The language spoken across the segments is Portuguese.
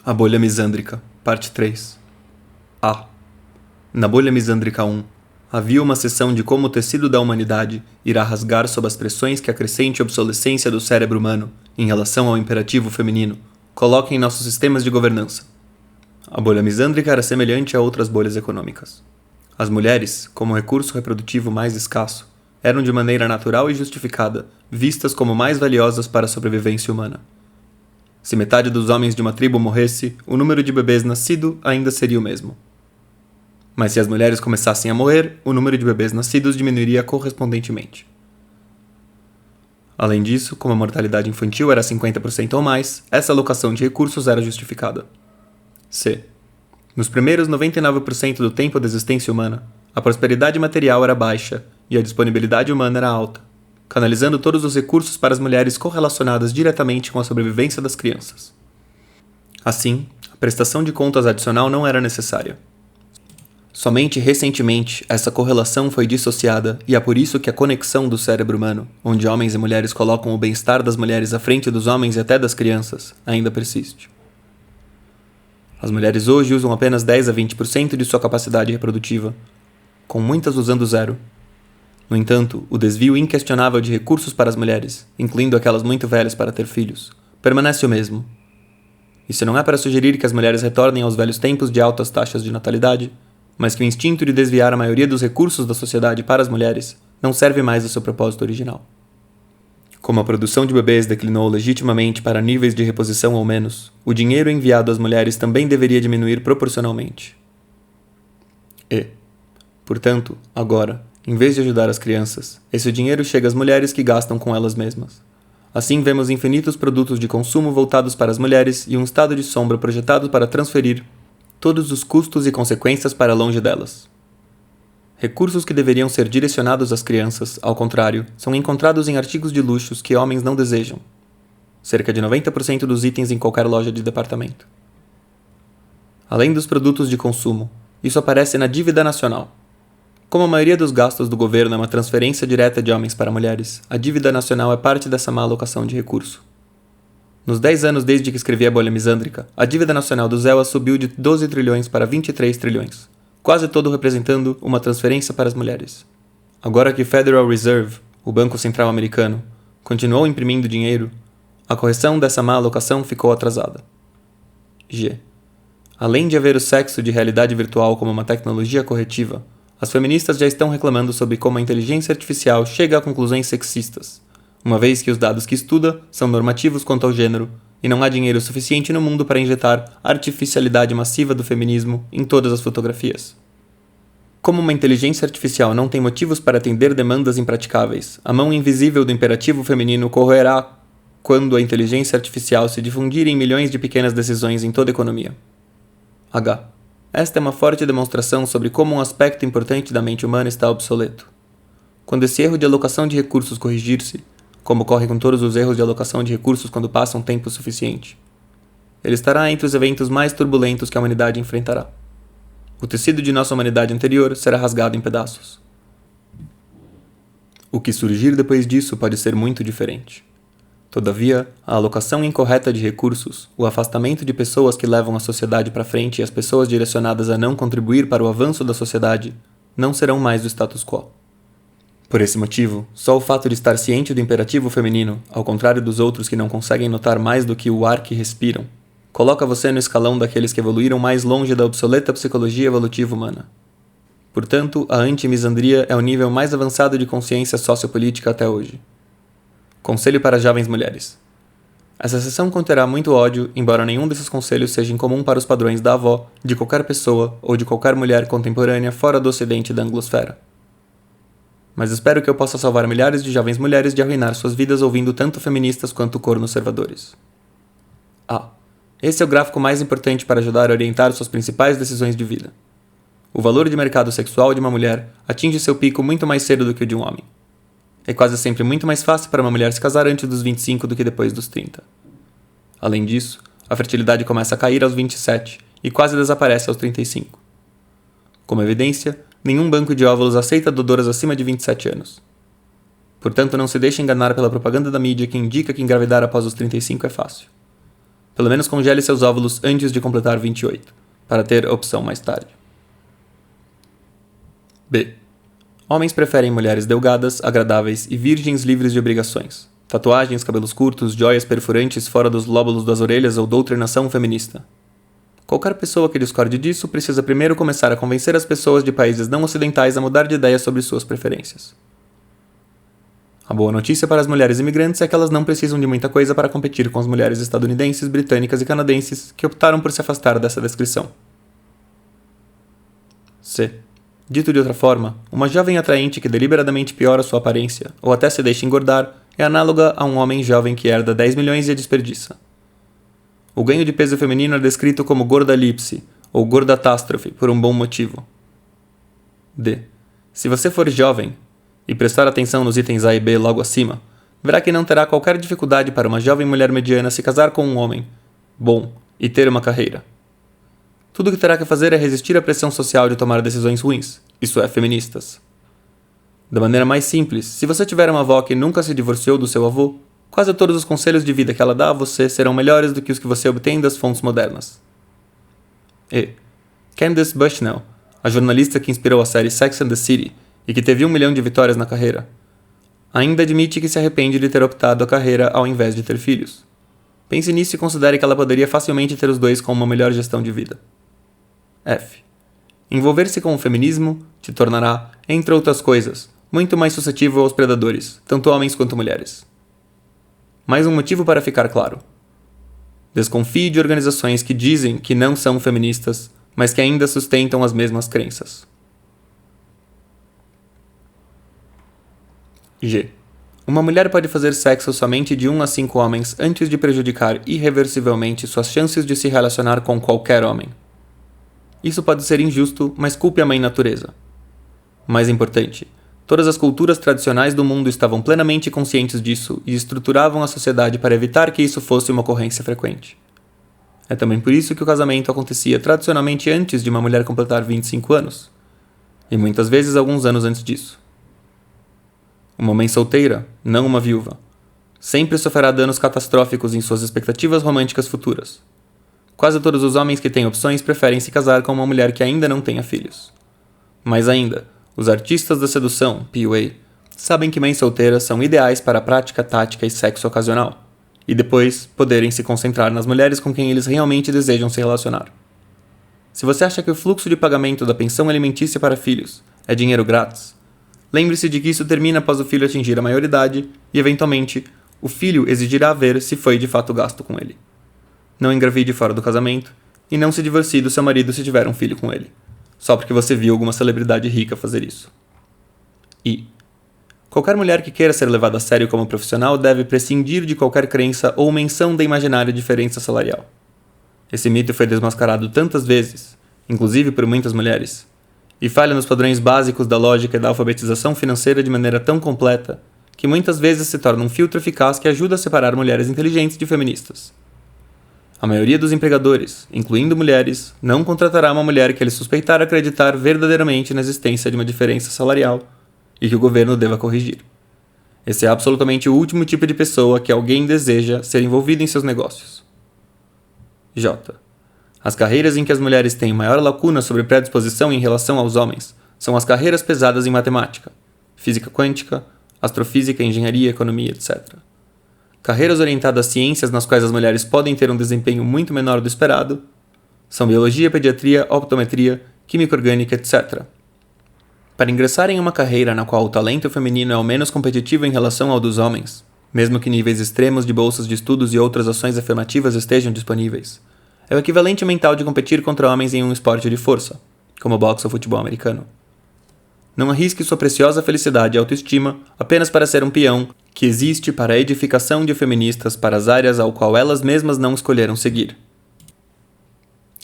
A bolha misândrica, parte 3. A. Na bolha misândrica 1, havia uma seção de como o tecido da humanidade irá rasgar sob as pressões que a crescente obsolescência do cérebro humano, em relação ao imperativo feminino, coloca em nossos sistemas de governança. A bolha misândrica era semelhante a outras bolhas econômicas. As mulheres, como recurso reprodutivo mais escasso, eram de maneira natural e justificada vistas como mais valiosas para a sobrevivência humana. Se metade dos homens de uma tribo morresse, o número de bebês nascidos ainda seria o mesmo. Mas se as mulheres começassem a morrer, o número de bebês nascidos diminuiria correspondentemente. Além disso, como a mortalidade infantil era 50% ou mais, essa alocação de recursos era justificada. C. Nos primeiros 99% do tempo da existência humana, a prosperidade material era baixa e a disponibilidade humana era alta, canalizando todos os recursos para as mulheres correlacionadas diretamente com a sobrevivência das crianças. Assim, a prestação de contas adicional não era necessária. Somente recentemente essa correlação foi dissociada e é por isso que a conexão do cérebro humano, onde homens e mulheres colocam o bem-estar das mulheres à frente dos homens e até das crianças, ainda persiste. As mulheres hoje usam apenas 10 a 20% de sua capacidade reprodutiva, com muitas usando zero. No entanto, o desvio inquestionável de recursos para as mulheres, incluindo aquelas muito velhas para ter filhos, permanece o mesmo. Isso não é para sugerir que as mulheres retornem aos velhos tempos de altas taxas de natalidade, mas que o instinto de desviar a maioria dos recursos da sociedade para as mulheres não serve mais ao seu propósito original. Como a produção de bebês declinou legitimamente para níveis de reposição ou menos, o dinheiro enviado às mulheres também deveria diminuir proporcionalmente. E, portanto, agora, em vez de ajudar as crianças, esse dinheiro chega às mulheres que gastam com elas mesmas. Assim vemos infinitos produtos de consumo voltados para as mulheres e um estado de sombra projetado para transferir todos os custos e consequências para longe delas. Recursos que deveriam ser direcionados às crianças, ao contrário, são encontrados em artigos de luxos que homens não desejam. Cerca de 90% dos itens em qualquer loja de departamento. Além dos produtos de consumo, isso aparece na dívida nacional. Como a maioria dos gastos do governo é uma transferência direta de homens para mulheres, a dívida nacional é parte dessa má alocação de recurso. Nos 10 anos desde que escrevi a bolha misândrica, a dívida nacional do ZEUA subiu de 12 trilhões para 23 trilhões, quase todo representando uma transferência para as mulheres. Agora que o Federal Reserve, o Banco Central Americano, continuou imprimindo dinheiro, a correção dessa má alocação ficou atrasada. G. Além de haver o sexo de realidade virtual como uma tecnologia corretiva, as feministas já estão reclamando sobre como a inteligência artificial chega a conclusões sexistas, uma vez que os dados que estuda são normativos quanto ao gênero e não há dinheiro suficiente no mundo para injetar a artificialidade massiva do feminismo em todas as fotografias. Como uma inteligência artificial não tem motivos para atender demandas impraticáveis, a mão invisível do imperativo feminino corroerá quando a inteligência artificial se difundir em milhões de pequenas decisões em toda a economia. H. Esta é uma forte demonstração sobre como um aspecto importante da mente humana está obsoleto. Quando esse erro de alocação de recursos corrigir-se, como ocorre com todos os erros de alocação de recursos quando passa um tempo suficiente, ele estará entre os eventos mais turbulentos que a humanidade enfrentará. O tecido de nossa humanidade anterior será rasgado em pedaços. O que surgir depois disso pode ser muito diferente. Todavia, a alocação incorreta de recursos, o afastamento de pessoas que levam a sociedade para frente e as pessoas direcionadas a não contribuir para o avanço da sociedade, não serão mais o status quo. Por esse motivo, só o fato de estar ciente do imperativo feminino, ao contrário dos outros que não conseguem notar mais do que o ar que respiram, coloca você no escalão daqueles que evoluíram mais longe da obsoleta psicologia evolutiva humana. Portanto, a anti-misandria é o nível mais avançado de consciência sociopolítica até hoje. Conselho para jovens mulheres. Essa sessão conterá muito ódio, embora nenhum desses conselhos seja incomum para os padrões da avó, de qualquer pessoa ou de qualquer mulher contemporânea fora do ocidente da anglosfera. Mas espero que eu possa salvar milhares de jovens mulheres de arruinar suas vidas ouvindo tanto feministas quanto corno-conservadores. A. Esse é o gráfico mais importante para ajudar a orientar suas principais decisões de vida. O valor de mercado sexual de uma mulher atinge seu pico muito mais cedo do que o de um homem. É quase sempre muito mais fácil para uma mulher se casar antes dos 25 do que depois dos 30. Além disso, a fertilidade começa a cair aos 27 e quase desaparece aos 35. Como evidência, nenhum banco de óvulos aceita doadoras acima de 27 anos. Portanto, não se deixe enganar pela propaganda da mídia que indica que engravidar após os 35 é fácil. Pelo menos congele seus óvulos antes de completar 28, para ter opção mais tarde. B. Homens preferem mulheres delgadas, agradáveis e virgens livres de obrigações. Tatuagens, cabelos curtos, joias perfurantes fora dos lóbulos das orelhas ou doutrinação feminista. Qualquer pessoa que discorde disso precisa primeiro começar a convencer as pessoas de países não ocidentais a mudar de ideia sobre suas preferências. A boa notícia para as mulheres imigrantes é que elas não precisam de muita coisa para competir com as mulheres estadunidenses, britânicas e canadenses que optaram por se afastar dessa descrição. C. Dito de outra forma, uma jovem atraente que deliberadamente piora sua aparência ou até se deixa engordar é análoga a um homem jovem que herda 10 milhões e a desperdiça. O ganho de peso feminino é descrito como gordalipse ou gordatástrofe por um bom motivo. D. Se você for jovem e prestar atenção nos itens A e B logo acima, verá que não terá qualquer dificuldade para uma jovem mulher mediana se casar com um homem bom e ter uma carreira. Tudo o que terá que fazer é resistir à pressão social de tomar decisões ruins, isso é, feministas. Da maneira mais simples, se você tiver uma avó que nunca se divorciou do seu avô, quase todos os conselhos de vida que ela dá a você serão melhores do que os que você obtém das fontes modernas. E. Candace Bushnell, a jornalista que inspirou a série Sex and the City e que teve 1 milhão de vitórias na carreira, ainda admite que se arrepende de ter optado a carreira ao invés de ter filhos. Pense nisso e considere que ela poderia facilmente ter os dois com uma melhor gestão de vida. F. Envolver-se com o feminismo te tornará, entre outras coisas, muito mais suscetível aos predadores, tanto homens quanto mulheres. Mais um motivo para ficar claro. Desconfie de organizações que dizem que não são feministas, mas que ainda sustentam as mesmas crenças. G. Uma mulher pode fazer sexo somente de 1 a 5 homens antes de prejudicar irreversivelmente suas chances de se relacionar com qualquer homem. Isso pode ser injusto, mas culpe a mãe natureza. Mais importante, todas as culturas tradicionais do mundo estavam plenamente conscientes disso e estruturavam a sociedade para evitar que isso fosse uma ocorrência frequente. É também por isso que o casamento acontecia tradicionalmente antes de uma mulher completar 25 anos, e muitas vezes alguns anos antes disso. Uma mãe solteira, não uma viúva, sempre sofrerá danos catastróficos em suas expectativas românticas futuras. Quase todos os homens que têm opções preferem se casar com uma mulher que ainda não tenha filhos. Mais ainda, os artistas da sedução, PUA, sabem que mães solteiras são ideais para a prática tática e sexo ocasional, e depois poderem se concentrar nas mulheres com quem eles realmente desejam se relacionar. Se você acha que o fluxo de pagamento da pensão alimentícia para filhos é dinheiro grátis, lembre-se de que isso termina após o filho atingir a maioridade e, eventualmente, o filho exigirá ver se foi de fato gasto com ele. Não engravide fora do casamento e não se divorcie do seu marido se tiver um filho com ele, só porque você viu alguma celebridade rica fazer isso. E. Qualquer mulher que queira ser levada a sério como profissional deve prescindir de qualquer crença ou menção da imaginária diferença salarial. Esse mito foi desmascarado tantas vezes, inclusive por muitas mulheres, e falha nos padrões básicos da lógica e da alfabetização financeira de maneira tão completa que muitas vezes se torna um filtro eficaz que ajuda a separar mulheres inteligentes de feministas. A maioria dos empregadores, incluindo mulheres, não contratará uma mulher que ele suspeitar acreditar verdadeiramente na existência de uma diferença salarial e que o governo deva corrigir. Esse é absolutamente o último tipo de pessoa que alguém deseja ser envolvido em seus negócios. J. As carreiras em que as mulheres têm maior lacuna sobre predisposição em relação aos homens são as carreiras pesadas em matemática, física quântica, astrofísica, engenharia, economia, etc. Carreiras orientadas a ciências nas quais as mulheres podem ter um desempenho muito menor do esperado são biologia, pediatria, optometria, química orgânica, etc. Para ingressar em uma carreira na qual o talento feminino é o menos competitivo em relação ao dos homens, mesmo que níveis extremos de bolsas de estudos e outras ações afirmativas estejam disponíveis, é o equivalente mental de competir contra homens em um esporte de força, como boxe ou futebol americano. Não arrisque sua preciosa felicidade e autoestima apenas para ser um peão que existe para a edificação de feministas para as áreas ao qual elas mesmas não escolheram seguir.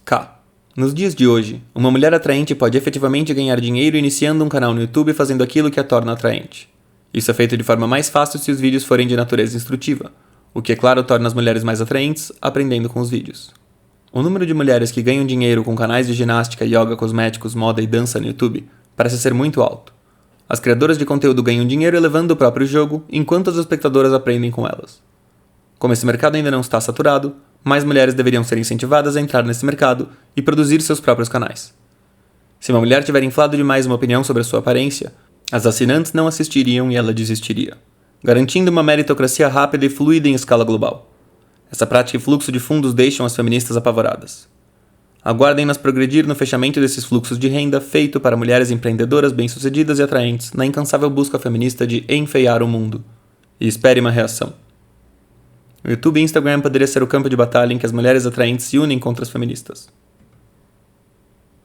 K. Nos dias de hoje, uma mulher atraente pode efetivamente ganhar dinheiro iniciando um canal no YouTube fazendo aquilo que a torna atraente. Isso é feito de forma mais fácil se os vídeos forem de natureza instrutiva, o que, é claro, torna as mulheres mais atraentes aprendendo com os vídeos. O número de mulheres que ganham dinheiro com canais de ginástica, yoga, cosméticos, moda e dança no YouTube parece ser muito alto. As criadoras de conteúdo ganham dinheiro elevando o próprio jogo, enquanto as espectadoras aprendem com elas. Como esse mercado ainda não está saturado, mais mulheres deveriam ser incentivadas a entrar nesse mercado e produzir seus próprios canais. Se uma mulher tiver inflado demais uma opinião sobre a sua aparência, as assinantes não assistiriam e ela desistiria, garantindo uma meritocracia rápida e fluida em escala global. Essa prática e fluxo de fundos deixam as feministas apavoradas. Aguardem-nas progredir no fechamento desses fluxos de renda feito para mulheres empreendedoras bem-sucedidas e atraentes na incansável busca feminista de enfeiar o mundo. E espere uma reação. O YouTube e Instagram poderia ser o campo de batalha em que as mulheres atraentes se unem contra as feministas.